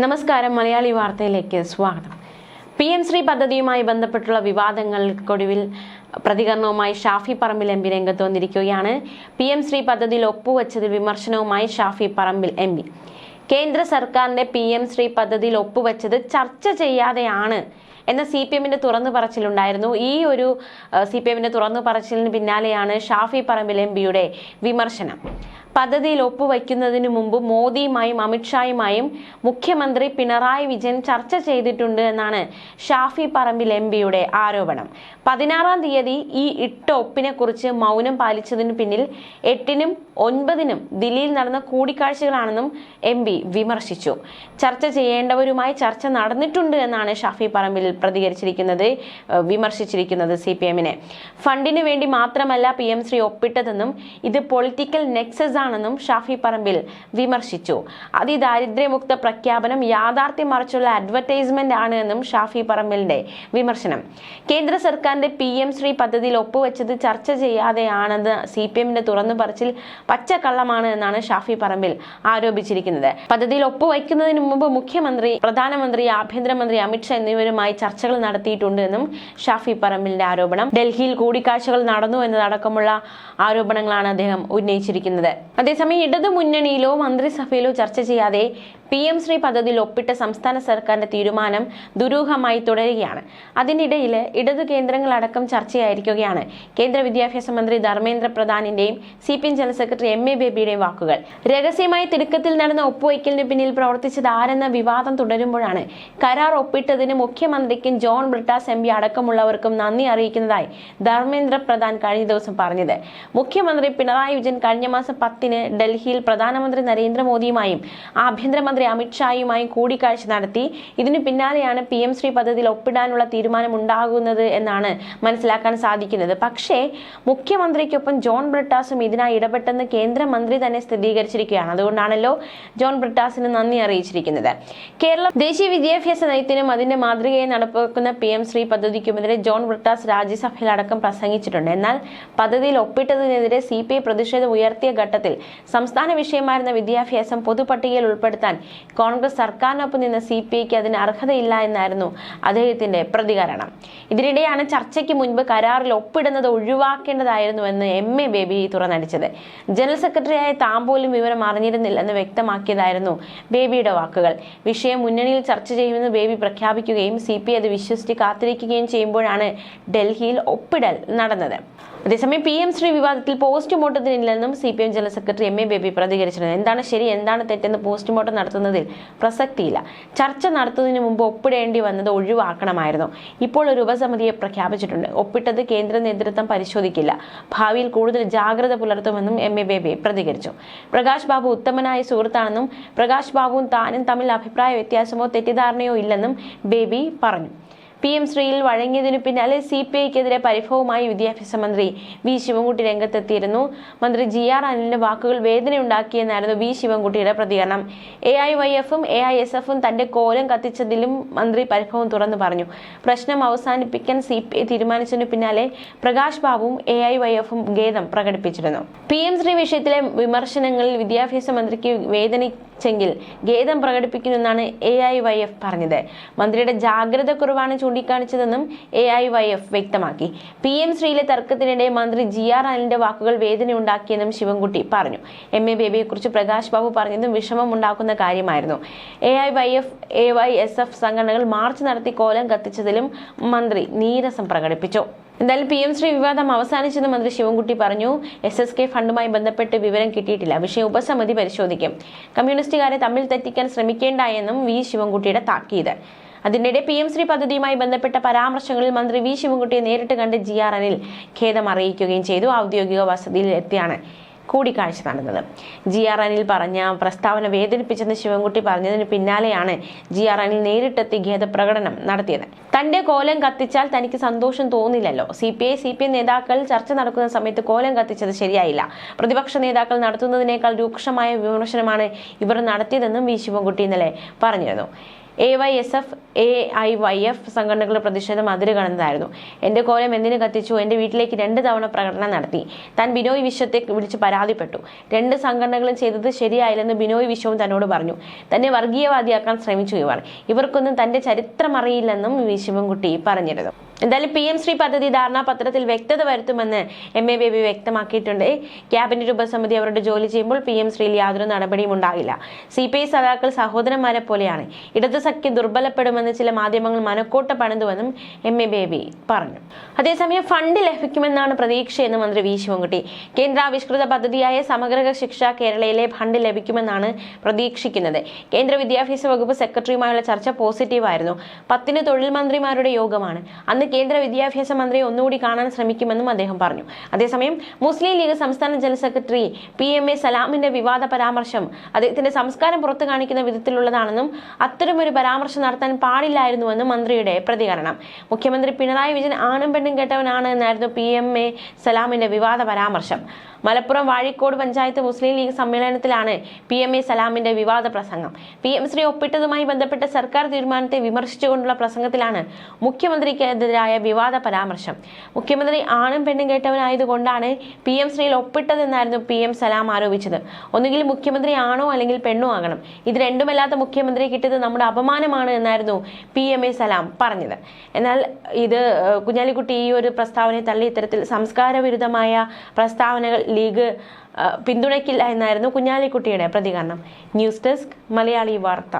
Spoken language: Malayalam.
നമസ്കാരം, മലയാളി വാർത്തയിലേക്ക് സ്വാഗതം. PM ശ്രീ പദ്ധതിയുമായി ബന്ധപ്പെട്ടുള്ള വിവാദങ്ങൾക്കൊടുവിൽ പ്രതികരണവുമായി ഷാഫി പറമ്പിൽ എം പി രംഗത്ത് വന്നിരിക്കുകയാണ്. PM ശ്രീ പദ്ധതിയിൽ ഒപ്പുവെച്ചതിൽ വിമർശനവുമായി ഷാഫി പറമ്പിൽ എം പി. കേന്ദ്ര സർക്കാരിന്റെ PM ശ്രീ പദ്ധതിയിൽ ഒപ്പുവെച്ചത് ചർച്ച ചെയ്യാതെയാണ് എന്ന CPM-ന്റെ തുറന്നു പറച്ചിലുണ്ടായിരുന്നു. ഈ ഒരു CPM-ന്റെ തുറന്നു പറച്ചിലിന് പിന്നാലെയാണ് ഷാഫി പറമ്പിൽ എം പിയുടെ വിമർശനം. പദ്ധതിയിൽ ഒപ്പുവയ്ക്കുന്നതിന് മുമ്പ് മോദിയുമായും അമിത്ഷായുമായും മുഖ്യമന്ത്രി പിണറായി വിജയൻ ചർച്ച ചെയ്തിട്ടുണ്ട് എന്നാണ് ഷാഫി പറമ്പിൽ എം പിയുടെ ആരോപണം. 16-ാം തീയതി ഈ ഇട്ട ഒപ്പിനെ കുറിച്ച് മൗനം പാലിച്ചതിനു പിന്നിൽ 8-നും 9-നും ദില്ലിയിൽ നടന്ന കൂടിക്കാഴ്ചകളാണെന്നും എം പി വിമർശിച്ചു. ചർച്ച ചെയ്യേണ്ടവരുമായി ചർച്ച നടന്നിട്ടുണ്ട് എന്നാണ് ഷാഫി പറമ്പിൽ വിമർശിച്ചിരിക്കുന്നത് CPM-നെ. ഫണ്ടിന് വേണ്ടി മാത്രമല്ല PM ശ്രീ ഒപ്പിട്ടതെന്നും ഇത് പൊളിറ്റിക്കൽ നെക്സസ് ആണെന്നും ഷാഫി പറമ്പിൽ വിമർശിച്ചു. അതിദാരിദ്ര്യമുക്ത പ്രഖ്യാപനം യാഥാർത്ഥ്യം മറിച്ചുള്ള അഡ്വർടൈസ്മെന്റ് ആണ് എന്നും ഷാഫി പറമ്പിലിന്റെ വിമർശനം. കേന്ദ്ര സർക്കാരിന്റെ PM ശ്രീ പദ്ധതിയിൽ ഒപ്പുവെച്ചത് ചർച്ച ചെയ്യാതെയാണെന്ന് CPM-ന്റെ തുറന്നു പറച്ചിൽ പച്ചക്കള്ളമാണ് എന്നാണ് ഷാഫി പറമ്പിൽ ആരോപിച്ചിരിക്കുന്നത്. പദ്ധതിയിൽ ഒപ്പുവയ്ക്കുന്നതിന് മുമ്പ് മുഖ്യമന്ത്രി, പ്രധാനമന്ത്രി, ആഭ്യന്തരമന്ത്രി അമിത്ഷാ എന്നിവരുമായി ചർച്ചകൾ നടത്തിയിട്ടുണ്ട് എന്നും ഷാഫി പറമ്പിലിന്റെ ആരോപണം. ഡൽഹിയിൽ കൂടിക്കാഴ്ചകൾ നടന്നു എന്നതടക്കമുള്ള ആരോപണങ്ങളാണ് അദ്ദേഹം ഉന്നയിച്ചിരിക്കുന്നത്. അതേസമയം ഇടതു മുന്നണിയിലോ മന്ത്രിസഭയിലോ ചർച്ച ചെയ്യാതെ PM ശ്രീ പദ്ധതിയിൽ ഒപ്പിട്ട സംസ്ഥാന സർക്കാരിന്റെ തീരുമാനം ദുരൂഹമായി തുടരുകയാണ്. അതിനിടയിൽ ഇടതു കേന്ദ്രങ്ങളടക്കം ചർച്ചയായിരിക്കുകയാണ് കേന്ദ്ര വിദ്യാഭ്യാസ മന്ത്രി ധർമ്മേന്ദ്ര പ്രധാനിന്റെയും CPM ജനറൽ സെക്രട്ടറി MA ബേബിയുടെയും വാക്കുകൾ. രഹസ്യമായി തിടുക്കത്തിൽ നടന്ന ഒപ്പുവയ്ക്കലിന് പിന്നിൽ പ്രവർത്തിച്ചത് ആരെന്ന വിവാദം തുടരുമ്പോഴാണ് കരാർ ഒപ്പിട്ടതിന് മുഖ്യമന്ത്രിക്കും ജോൺ ബ്രിട്ടാസ് MP അടക്കമുള്ളവർക്കും നന്ദി അറിയിക്കുന്നതായി ധർമ്മേന്ദ്ര പ്രധാൻ കഴിഞ്ഞ ദിവസം പറഞ്ഞത്. മുഖ്യമന്ത്രി പിണറായി വിജയൻ കഴിഞ്ഞ മാസം 10-ന് ഡൽഹിയിൽ പ്രധാനമന്ത്രി നരേന്ദ്രമോദിയുമായും ആഭ്യന്തരമന്ത്രി അമിത്ഷായുമായും കൂടിക്കാഴ്ച നടത്തി. ഇതിനു പിന്നാലെയാണ് PM ശ്രീ പദ്ധതിയിൽ ഒപ്പിടാനുള്ള തീരുമാനം ഉണ്ടാകുന്നത് എന്നാണ് മനസ്സിലാക്കാൻ സാധിക്കുന്നത്. പക്ഷേ മുഖ്യമന്ത്രിക്കൊപ്പം ജോൺ ബ്രിട്ടാസും ഇതിനായി ഇടപെട്ടെന്ന് കേന്ദ്രമന്ത്രി തന്നെ സ്ഥിരീകരിച്ചിരിക്കുകയാണ്. അതുകൊണ്ടാണല്ലോ ജോൺ ബ്രിട്ടാസിന് നന്ദി അറിയിച്ചിരിക്കുന്നത്. കേരളം ദേശീയ വിദ്യാഭ്യാസ നയത്തിനും അതിന്റെ മാതൃകയെ നടപ്പാക്കുന്ന PM ശ്രീ പദ്ധതിക്കുമെതിരെ ജോൺ ബ്രിട്ടാസ് രാജ്യസഭയിൽ അടക്കം പ്രസംഗിച്ചിട്ടുണ്ട്. എന്നാൽ പദ്ധതിയിൽ ഒപ്പിട്ടതിനെതിരെ CPI പ്രതിഷേധം ഉയർത്തിയ ഘട്ടത്തിൽ സംസ്ഥാന വിഷയമായിരുന്ന വിദ്യാഭ്യാസം പൊതുപട്ടികയിൽ ഉൾപ്പെടുത്താൻ കോൺഗ്രസ് സർക്കാരിനൊപ്പം നിന്ന് CPIക്ക് അതിന് അർഹതയില്ല എന്നായിരുന്നു അദ്ദേഹത്തിന്റെ പ്രതികരണം. ഇതിനിടെയാണ് ചർച്ചയ്ക്ക് മുൻപ് കരാറിൽ ഒപ്പിടുന്നത് ഒഴിവാക്കേണ്ടതായിരുന്നുവെന്ന് MA ബേബി തുറന്നടിച്ചത്. ജനറൽ സെക്രട്ടറിയായ താൻ പോലും വിവരം അറിഞ്ഞിരുന്നില്ലെന്ന് വ്യക്തമാക്കിയതായിരുന്നു ബേബിയുടെ വാക്കുകൾ. വിഷയം മുന്നണിയിൽ ചർച്ച ചെയ്യുമെന്ന് ബേബി പ്രഖ്യാപിക്കുകയും CPI അത് വിശ്വസിച്ച് കാത്തിരിക്കുകയും ചെയ്യുമ്പോഴാണ് ഡൽഹിയിൽ ഒപ്പിടൽ നടന്നത്. അതേസമയം PM ശ്രീ വിവാദത്തിൽ പോസ്റ്റ്മോർട്ടത്തിനില്ലെന്നും CPM general secretary MA baby പ്രതികരിച്ചിരുന്നു. എന്താണ് ശരി, എന്താണ് തെറ്റെന്ന് പോസ്റ്റ്മോർട്ടം നടത്തുന്നതിൽ പ്രസക്തിയില്ല. ചർച്ച നടത്തുന്നതിന് മുമ്പ് ഒപ്പിടേണ്ടി വന്നത് ഒഴിവാക്കണമായിരുന്നു. ഇപ്പോൾ ഒരു ഉപസമിതിയെ പ്രഖ്യാപിച്ചിട്ടുണ്ട്. ഒപ്പിട്ടത് കേന്ദ്ര നേതൃത്വം പരിശോധിക്കില്ല. ഭാവിയിൽ കൂടുതൽ ജാഗ്രത പുലർത്തുമെന്നും MA ബേബി പ്രതികരിച്ചു. പ്രകാശ് ബാബു ഉത്തമനായ സുഹൃത്താണെന്നും പ്രകാശ് ബാബുവും താനും തമ്മിൽ അഭിപ്രായ വ്യത്യാസമോ തെറ്റിദ്ധാരണയോ ഇല്ലെന്നും ബേബി പറഞ്ഞു. PM ശ്രീയിൽ വഴങ്ങിയതിനു പിന്നാലെ CPIക്കെതിരെ പരിഭവവുമായി വിദ്യാഭ്യാസ മന്ത്രി V ശിവൻകുട്ടി രംഗത്തെത്തിയിരുന്നു. മന്ത്രി GR അനിലിന്റെ വാക്കുകൾ വേദനയുണ്ടാക്കിയെന്നായിരുന്നു V ശിവൻകുട്ടിയുടെ പ്രതികരണം. AIYF-ഉം AISF-ഉം തന്റെ കോലം കത്തിച്ചതിലും മന്ത്രി പരിഭവം തുറന്നു പറഞ്ഞു. പ്രശ്നം അവസാനിപ്പിക്കാൻ CPI തീരുമാനിച്ചതിനു പിന്നാലെ പ്രകാശ് ബാബുവും AIYF-ഉം ഖേദം പ്രകടിപ്പിച്ചിരുന്നു. PM ശ്രീ വിഷയത്തിലെ വിമർശനങ്ങളിൽ വിദ്യാഭ്യാസ മന്ത്രിക്ക് വേദനിച്ചെങ്കിൽ ഖേദം പ്രകടിപ്പിക്കുമെന്നാണ് AIYF പറഞ്ഞത്. മന്ത്രിയുടെ ജാഗ്രത കുറവാണ് ചൂണ്ടിക്കാണിച്ചതെന്നും AIYF വ്യക്തമാക്കി. PM ശ്രീയിലെ തർക്കത്തിനിടെ മന്ത്രി GR അനിലിന്റെ വാക്കുകൾ വേദനയുണ്ടാക്കിയെന്നും ശിവൻകുട്ടി പറഞ്ഞു. MA ബേബിയെക്കുറിച്ച് പ്രകാശ് ബാബു പറഞ്ഞതും വിഷമം ഉണ്ടാക്കുന്ന കാര്യമായിരുന്നു. AIYF AISF സംഘടനകൾ മാർച്ച് നടത്തി കോലം കത്തിച്ചതിലും മന്ത്രി നീരസം പ്രകടിപ്പിച്ചു. എന്തായാലും PM ശ്രീ വിവാദം അവസാനിച്ചെന്ന് മന്ത്രി ശിവൻകുട്ടി പറഞ്ഞു. SSK ഫണ്ടുമായി ബന്ധപ്പെട്ട് വിവരം കിട്ടിയിട്ടില്ല. വിഷയം ഉപസമിതി പരിശോധിക്കും. കമ്മ്യൂണിസ്റ്റുകാരെ തമ്മിൽ തെറ്റിക്കാൻ ശ്രമിക്കേണ്ട എന്നും V ശിവൻകുട്ടിയുടെ താക്കീത്. അതിനിടെ PM ശ്രീ പദ്ധതിയുമായി ബന്ധപ്പെട്ട പരാമർശങ്ങളിൽ മന്ത്രി V ശിവൻകുട്ടിയെ നേരിട്ട് കണ്ട് GR അനിൽ ഖേദം അറിയിക്കുകയും ചെയ്തു. ഔദ്യോഗിക വസതിയിൽ എത്തിയാണ് കൂടിക്കാഴ്ച നടന്നത്. GR അനിൽ പറഞ്ഞ പ്രസ്താവന വേദനിപ്പിച്ചെന്ന് ശിവൻകുട്ടി പറഞ്ഞതിന് പിന്നാലെയാണ് GR അനിൽ നേരിട്ടെത്തി ഖേദപ്രകടനം നടത്തിയത്. തന്റെ കോലം കത്തിച്ചാൽ തനിക്ക് സന്തോഷം തോന്നില്ലല്ലോ. CPM നേതാക്കൾ ചർച്ച നടക്കുന്ന സമയത്ത് കോലം കത്തിച്ചത് ശരിയായില്ല. പ്രതിപക്ഷ നേതാക്കൾ നടത്തുന്നതിനേക്കാൾ രൂക്ഷമായ വിമർശനമാണ് ഇവർ നടത്തിയതെന്നും V ശിവൻകുട്ടി ഇന്നലെ പറഞ്ഞിരുന്നു. AYSF, AIYF സംഘടനകളുടെ പ്രതിഷേധം അതിരുകടന്നതായിരുന്നു. എന്റെ കോലം എന്തിനു കത്തിച്ചു? എന്റെ വീട്ടിലേക്ക് 2 തവണ പ്രകടനം നടത്തി. താൻ ബിനോയ് വിശ്വത്തെ വിളിച്ച് പരാതിപ്പെട്ടു. 2 സംഘടനകളും ചെയ്തത് ശരിയായില്ലെന്ന് ബിനോയ് വിശ്വവും തന്നോട് പറഞ്ഞു. തന്നെ വർഗീയവാദിയാക്കാൻ ശ്രമിച്ചു ഇവർക്കൊന്നും തന്റെ ചരിത്രം അറിയില്ലെന്നും വി ശിവൻകുട്ടി പറഞ്ഞിരുന്നു. എന്തായാലും PM ശ്രീ പദ്ധതി ധാരണാപത്രത്തിൽ വ്യക്തത വരുത്തുമെന്ന് MA ബേബി വ്യക്തമാക്കിയിട്ടുണ്ട്. ക്യാബിനറ്റ് ഉപസമിതി അവരുടെ ജോലി ചെയ്യുമ്പോൾ PM ശ്രീയിൽ യാതൊരു നടപടിയും ഉണ്ടാകില്ല. CPI സഖാക്കൾ സഹോദരന്മാരെ പോലെയാണ്. ഇടതു സഖ്യം ദുർബലപ്പെടുമെന്ന് ചില മാധ്യമങ്ങൾ മനക്കോട്ട പണിതുവെന്നും MA ബേബി പറഞ്ഞു. അതേസമയം ഫണ്ട് ലഭിക്കുമെന്നാണ് പ്രതീക്ഷയെന്ന് മന്ത്രി വി ശിവൻകുട്ടി. കേന്ദ്രാവിഷ്കൃത പദ്ധതിയായ സമഗ്ര ശിക്ഷ കേരളയിലെ ഫണ്ട് ലഭിക്കുമെന്നാണ് പ്രതീക്ഷിക്കുന്നത്. കേന്ദ്ര വിദ്യാഭ്യാസ വകുപ്പ് സെക്രട്ടറിയുമായുള്ള ചർച്ച പോസിറ്റീവായിരുന്നു. 10-ന് തൊഴിൽ മന്ത്രിമാരുടെ യോഗമാണ്. അന്ന് കേന്ദ്ര വിദ്യാഭ്യാസ മന്ത്രിയെ ഒന്നുകൂടി കാണാൻ ശ്രമിക്കുമെന്നും അദ്ദേഹം പറഞ്ഞു. അതേസമയം മുസ്ലിം ലീഗ് സംസ്ഥാന ജനറൽ സെക്രട്ടറി PMA സലാമിന്റെ വിവാദ പരാമർശം അദ്ദേഹത്തിന്റെ സംസ്കാരം പുറത്തു കാണിക്കുന്ന വിധത്തിലുള്ളതാണെന്നും അത്തരമൊരു പരാമർശം നടത്താൻ പാടില്ലായിരുന്നുവെന്നും മന്ത്രിയുടെ പ്രതികരണം. മുഖ്യമന്ത്രി പിണറായി വിജയൻ ആണും പെണ്ണും കെട്ടവനാണ് എന്നായിരുന്നു PMA സലാമിന്റെ വിവാദ പരാമർശം. മലപ്പുറം വാഴിക്കോട് പഞ്ചായത്ത് മുസ്ലിം ലീഗ് സമ്മേളനത്തിലാണ് PMA സലാമിന്റെ വിവാദ പ്രസംഗം. PM ശ്രീ ഒപ്പിട്ടതുമായി ബന്ധപ്പെട്ട സർക്കാർ തീരുമാനത്തെ വിമർശിച്ചുകൊണ്ടുള്ള പ്രസംഗത്തിലാണ് മുഖ്യമന്ത്രിക്കെതിരായ വിവാദ പരാമർശം. മുഖ്യമന്ത്രി ആണും പെണ്ണും കേട്ടവനായതുകൊണ്ടാണ് PM ശ്രീയിൽ ഒപ്പിട്ടതെന്നായിരുന്നു PM സലാം ആരോപിച്ചത്. ഒന്നുകിൽ മുഖ്യമന്ത്രി ആണോ അല്ലെങ്കിൽ പെണ്ണോ ആകണം. ഇത് രണ്ടുമല്ലാത്ത മുഖ്യമന്ത്രിയെ കിട്ടിയത് നമ്മുടെ അപമാനമാണ് എന്നായിരുന്നു PMA സലാം പറഞ്ഞത്. എന്നാൽ ഇത് കുഞ്ഞാലിക്കുട്ടി ഈ ഒരു പ്രസ്താവനയെ തള്ളി ഇത്തരത്തിൽ സംസ്കാര വിരുദ്ധമായ പ്രസ്താവനകൾ ലീഗ് പിന്തുണയ്ക്കില്ല എന്നായിരുന്നു കുഞ്ഞാലിക്കുട്ടിയുടെ പ്രതികരണം. ന്യൂസ് ഡെസ്ക് മലയാളി വാർത്ത.